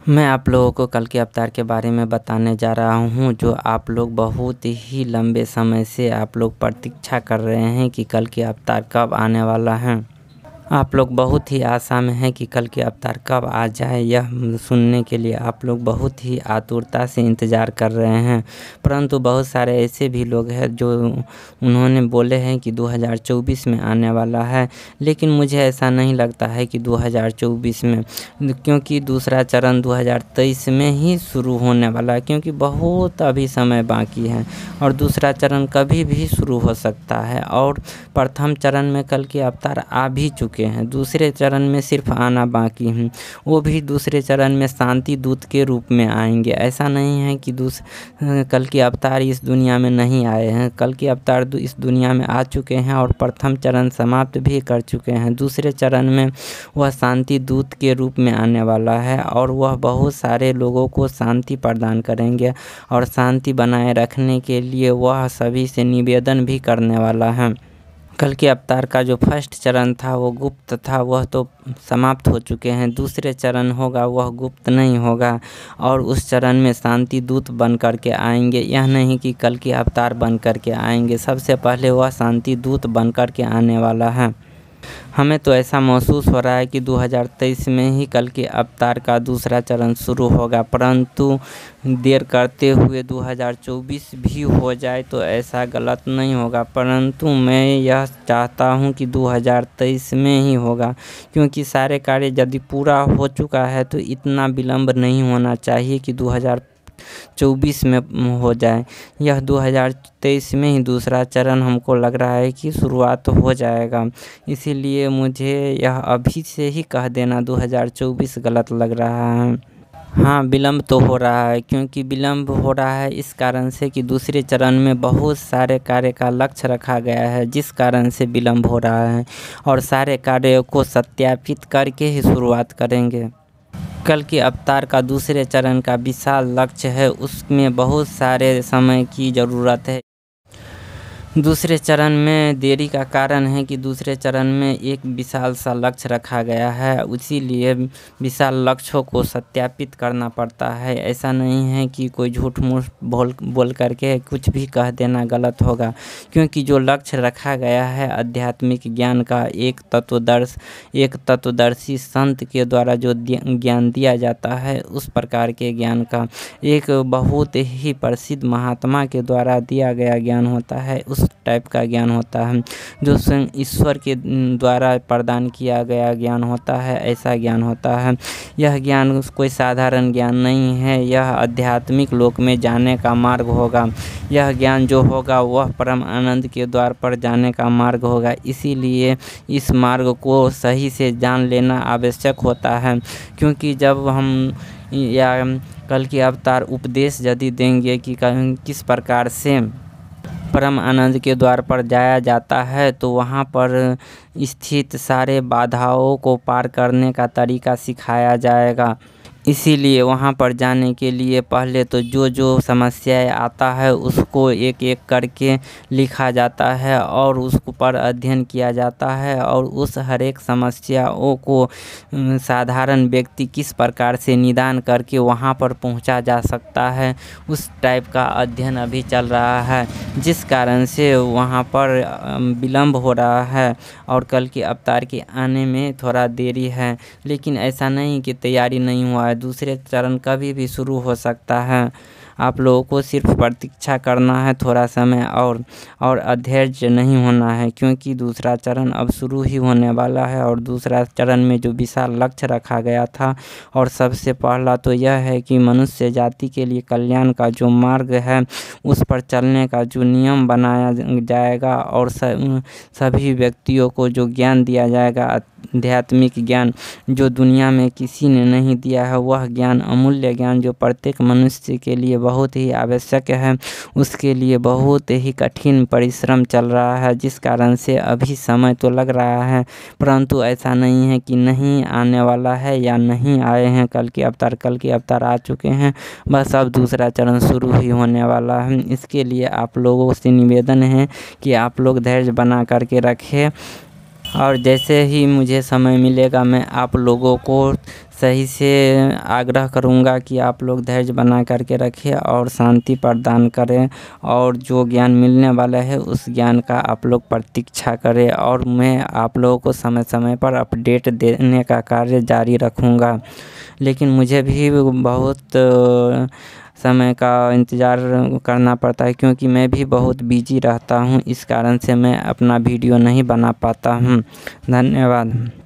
मैं आप लोगों को कल के अवतार के बारे में बताने जा रहा हूँ, जो आप लोग बहुत ही लंबे समय से आप लोग प्रतीक्षा कर रहे हैं कि कल के अवतार कब आने वाला है। आप लोग बहुत ही आशा में हैं कि कल के अवतार कब आ जाए, यह सुनने के लिए आप लोग बहुत ही आतुरता से इंतज़ार कर रहे हैं। परंतु बहुत सारे ऐसे भी लोग हैं जो उन्होंने बोले हैं कि 2024 में आने वाला है, लेकिन मुझे ऐसा नहीं लगता है कि 2024 में, क्योंकि दूसरा चरण 2023 में ही शुरू होने वाला है, क्योंकि बहुत अभी समय बाकी है और दूसरा चरण कभी भी शुरू हो सकता है। और प्रथम चरण में कल के अवतार आ भी चुके हैं, दूसरे चरण में सिर्फ आना बाकी है। वो भी दूसरे चरण में शांति दूत के रूप में आएंगे। ऐसा नहीं है कि कल के अवतार इस दुनिया में नहीं आए हैं, कल के अवतार इस दुनिया में आ चुके हैं और प्रथम चरण समाप्त भी कर चुके हैं। दूसरे चरण में वह शांति दूत के रूप में आने वाला है और वह बहुत सारे लोगों को शांति प्रदान करेंगे और शांति बनाए रखने के लिए वह सभी से निवेदन भी करने वाला है। कल के अवतार का जो फर्स्ट चरण था वो गुप्त था, वह तो समाप्त हो चुके हैं। दूसरे चरण होगा वह गुप्त नहीं होगा और उस चरण में शांति दूत बन कर के आएंगे। यह नहीं कि कल के अवतार बन कर के आएंगे, सबसे पहले वह शांति दूत बन कर के आने वाला है। हमें तो ऐसा महसूस हो रहा है कि 2023 में ही कल के अवतार का दूसरा चरण शुरू होगा, परंतु देर करते हुए 2024 भी हो जाए तो ऐसा गलत नहीं होगा। परंतु मैं यह चाहता हूं कि 2023 में ही होगा, क्योंकि सारे कार्य यदि पूरा हो चुका है तो इतना विलम्ब नहीं होना चाहिए कि 2024 में हो जाए। यह 2023 में ही दूसरा चरण हमको लग रहा है कि शुरुआत हो जाएगा, इसीलिए मुझे यह अभी से ही कह देना 2024 गलत लग रहा है। हाँ, विलम्ब तो हो रहा है, क्योंकि विलम्ब हो रहा है इस कारण से कि दूसरे चरण में बहुत सारे कार्य का लक्ष्य रखा गया है, जिस कारण से विलम्ब हो रहा है और सारे कार्यों को सत्यापित करके ही शुरुआत करेंगे। कल के अवतार का दूसरे चरण का विशाल लक्ष्य है, उसमें बहुत सारे समय की ज़रूरत है। दूसरे चरण में देरी का कारण है कि दूसरे चरण में एक विशाल सा लक्ष्य रखा गया है, इसीलिए विशाल लक्ष्यों को सत्यापित करना पड़ता है। ऐसा नहीं है कि कोई झूठ मूठ बोल करके कुछ भी कह देना गलत होगा, क्योंकि जो लक्ष्य रखा गया है आध्यात्मिक ज्ञान का, एक तत्वदर्शी संत के द्वारा जो ज्ञान दिया जाता है, उस प्रकार के ज्ञान का, एक बहुत ही प्रसिद्ध महात्मा के द्वारा दिया गया ज्ञान होता है, उस टाइप का ज्ञान होता है, जो स्वयं ईश्वर के द्वारा प्रदान किया गया ज्ञान होता है, ऐसा ज्ञान होता है। यह ज्ञान कोई साधारण ज्ञान नहीं है, यह आध्यात्मिक लोक में जाने का मार्ग होगा। यह ज्ञान जो होगा वह परम आनंद के द्वार पर जाने का मार्ग होगा, इसीलिए इस मार्ग को सही से जान लेना आवश्यक होता है। क्योंकि जब हम या कल के अवतार उपदेश यदि देंगे कि किस प्रकार से परम आनंद के द्वार पर जाया जाता है, तो वहाँ पर स्थित सारे बाधाओं को पार करने का तरीका सिखाया जाएगा। इसीलिए वहाँ पर जाने के लिए पहले तो जो समस्याएं आता है उसको एक एक करके लिखा जाता है और उसको पर अध्ययन किया जाता है और उस हर एक समस्याओं को साधारण व्यक्ति किस प्रकार से निदान करके वहाँ पर पहुँचा जा सकता है, उस टाइप का अध्ययन अभी चल रहा है, जिस कारण से वहाँ पर विलम्ब हो रहा है और कल के अवतार के आने में थोड़ा देरी है। लेकिन ऐसा नहीं कि तैयारी नहीं हुआ है, दूसरे चरण कभी भी शुरू हो सकता है। आप लोगों को सिर्फ प्रतीक्षा करना है थोड़ा समय और अधैर्य नहीं होना है, क्योंकि दूसरा चरण अब शुरू ही होने वाला है। और दूसरा चरण में जो विशाल लक्ष्य रखा गया था, और सबसे पहला तो यह है कि मनुष्य जाति के लिए कल्याण का जो मार्ग है उस पर चलने का जो नियम बनाया जाएगा और सभी व्यक्तियों को जो ज्ञान दिया जाएगा, आध्यात्मिक ज्ञान जो दुनिया में किसी ने नहीं दिया है, वह ज्ञान, अमूल्य ज्ञान जो प्रत्येक मनुष्य के लिए बहुत ही आवश्यक है, उसके लिए बहुत ही कठिन परिश्रम चल रहा है, जिस कारण से अभी समय तो लग रहा है, परंतु ऐसा नहीं है कि नहीं आने वाला है या नहीं आए हैं कल के अवतार। कल के अवतार आ चुके हैं, बस अब दूसरा चरण शुरू ही होने वाला है। इसके लिए आप लोगों से निवेदन है कि आप लोग धैर्य बना करके रखें और जैसे ही मुझे समय मिलेगा मैं आप लोगों को सही से आग्रह करूँगा कि आप लोग धैर्य बना करके रखें और शांति प्रदान करें, और जो ज्ञान मिलने वाला है उस ज्ञान का आप लोग प्रतीक्षा करें, और मैं आप लोगों को समय समय पर अपडेट देने का कार्य जारी रखूँगा। लेकिन मुझे भी बहुत समय का इंतज़ार करना पड़ता है, क्योंकि मैं भी बहुत बिजी रहता हूँ, इस कारण से मैं अपना वीडियो नहीं बना पाता हूँ। धन्यवाद।